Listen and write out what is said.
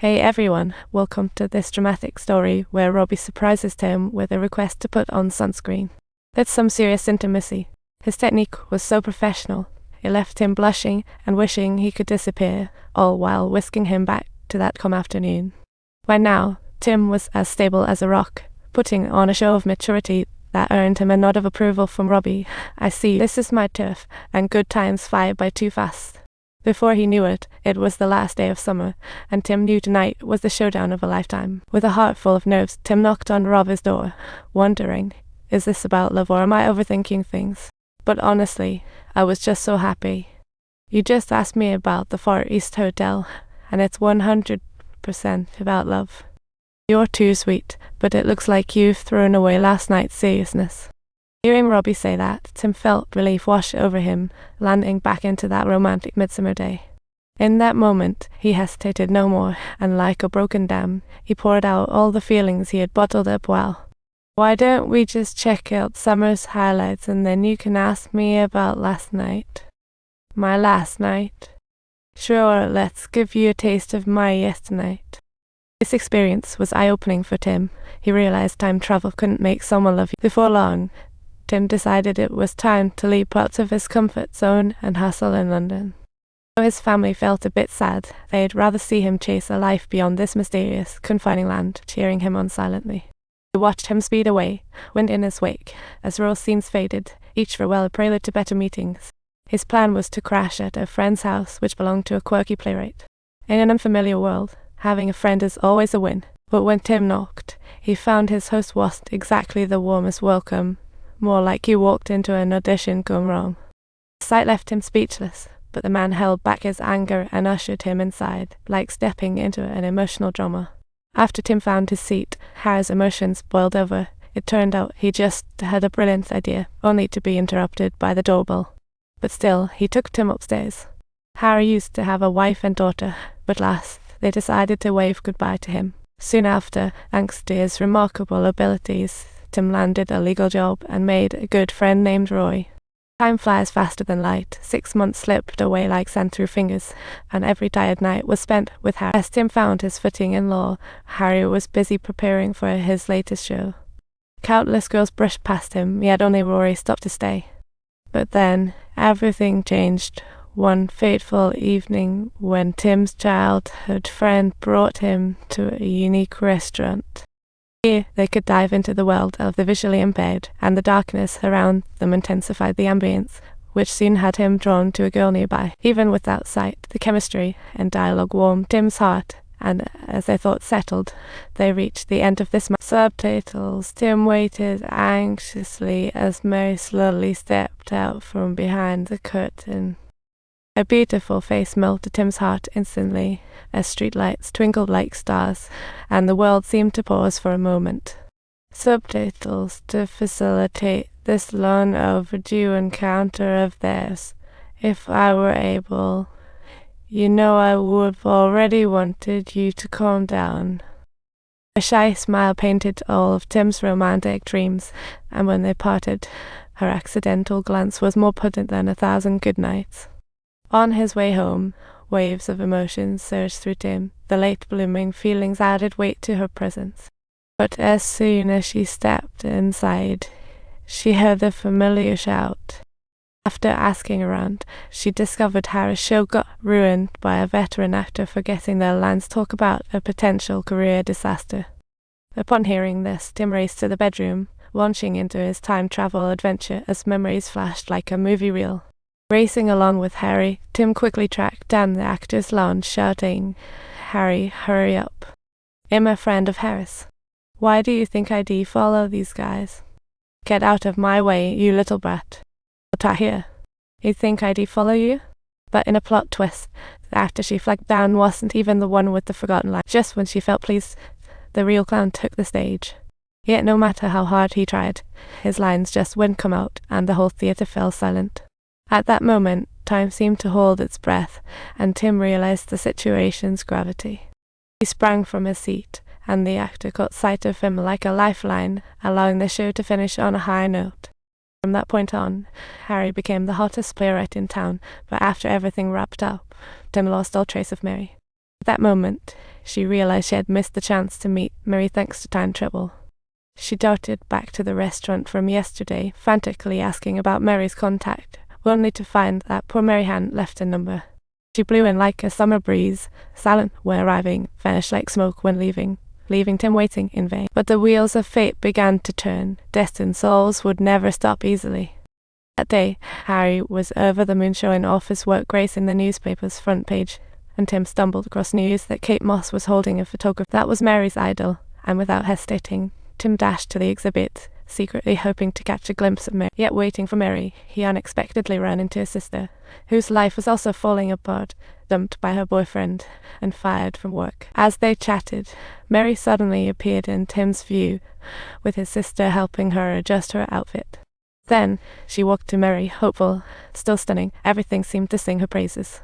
Hey everyone, welcome to this dramatic story where Robbie surprises Tim with a request to put on sunscreen. That's some serious intimacy. His technique was so professional, it left Tim blushing and wishing he could disappear, all while whisking him back to that calm afternoon. By now, Tim was as stable as a rock, putting on a show of maturity that earned him a nod of approval from Robbie. I see, this is my turf, and good times fly by too fast. Before he knew it, it was the last day of summer, and Tim knew tonight was the showdown of a lifetime. With a heart full of nerves, Tim knocked on Robbie's door, wondering, is this about love or am I overthinking things? But honestly, I was just so happy. You just asked me about the Far East Hotel, and it's 100% about love. You're too sweet, but it looks like you've thrown away last night's seriousness. Hearing Robbie say that, Tim felt relief wash over him, landing back into that romantic midsummer day. In that moment, he hesitated no more, and like a broken dam, he poured out all the feelings he had bottled up well. Why don't we just check out summer's highlights and then you can ask me about last night? My last night? Sure, let's give you a taste of my yesternight. This experience was eye-opening for Tim. He realized time travel couldn't make someone love you. Before long, Tim decided it was time to leave parts of his comfort zone and hustle in London. Though his family felt a bit sad, they'd rather see him chase a life beyond this mysterious, confining land, cheering him on silently. They watched him speed away, wind in his wake, as rose scenes faded, each farewell a prelude to better meetings. His plan was to crash at a friend's house which belonged to a quirky playwright. In an unfamiliar world, having a friend is always a win, but when Tim knocked, he found his host wasn't exactly the warmest welcome. More like he walked into an audition gone wrong. The sight left him speechless, but the man held back his anger and ushered him inside, like stepping into an emotional drama. After Tim found his seat, Harry's emotions boiled over. It turned out he just had a brilliant idea, only to be interrupted by the doorbell. But still, he took Tim upstairs. Harry used to have a wife and daughter, but last, they decided to wave goodbye to him. Soon after, thanks to his remarkable abilities, Tim landed a legal job and made a good friend named Roy. Time flies faster than light. 6 months slipped away like sand through fingers, and every tired night was spent with Harry. As Tim found his footing in law, Harry was busy preparing for his latest show. Countless girls brushed past him, yet only Rory stopped to stay. But then, everything changed. One fateful evening when Tim's childhood friend brought him to a unique restaurant. Here, they could dive into the world of the visually impaired, and the darkness around them intensified the ambience, which soon had him drawn to a girl nearby. Even without sight, the chemistry and dialogue warmed Tim's heart, and as their thoughts settled, they reached the end of this subtitles. Tim waited anxiously as Mary slowly stepped out from behind the curtain. A beautiful face melted Tim's heart instantly, as streetlights twinkled like stars, and the world seemed to pause for a moment. Subtitles to facilitate this long overdue encounter of theirs. If I were able, you know I would have already wanted you to calm down. A shy smile painted all of Tim's romantic dreams, and when they parted, her accidental glance was more potent than 1,000 good nights. On his way home, waves of emotions surged through Tim. The late-blooming feelings added weight to her presence. But as soon as she stepped inside, she heard a familiar shout. After asking around, she discovered Harry's show got ruined by a veteran actor forgetting their lines talk about a potential career disaster. Upon hearing this, Tim raced to the bedroom, launching into his time travel adventure as memories flashed like a movie reel. Racing along with Harry, Tim quickly tracked down the actor's lounge, shouting, "Harry, hurry up. I'm a friend of Harris. Why do you think I follow these guys? Get out of my way, you little brat. What here? You think I follow you?" But in a plot twist, the actor she flagged down wasn't even the one with the forgotten line. Just when she felt pleased, the real clown took the stage. Yet no matter how hard he tried, his lines just wouldn't come out, and the whole theatre fell silent. At that moment, time seemed to hold its breath, and Tim realized the situation's gravity. He sprang from his seat, and the actor caught sight of him like a lifeline, allowing the show to finish on a high note. From that point on, Harry became the hottest playwright in town, but after everything wrapped up, Tim lost all trace of Mary. At that moment, she realized she had missed the chance to meet Mary thanks to time travel. She darted back to the restaurant from yesterday, frantically asking about Mary's contact, only to find that poor Mary hadn't left a number. She blew in like a summer breeze, silent when arriving, vanished like smoke when leaving Tim waiting in vain. But the wheels of fate began to turn. Destined souls would never stop easily. That day, Harry was over the moon showing off his work gracing the newspaper's front page, and Tim stumbled across news that Kate Moss was holding a photograph that was Mary's idol, and without hesitating, Tim dashed to the exhibit, secretly hoping to catch a glimpse of Mary. Yet waiting for Mary, he unexpectedly ran into his sister, whose life was also falling apart, dumped by her boyfriend, and fired from work. As they chatted, Mary suddenly appeared in Tim's view, with his sister helping her adjust her outfit. Then she walked to Mary, hopeful, still stunning. Everything seemed to sing her praises.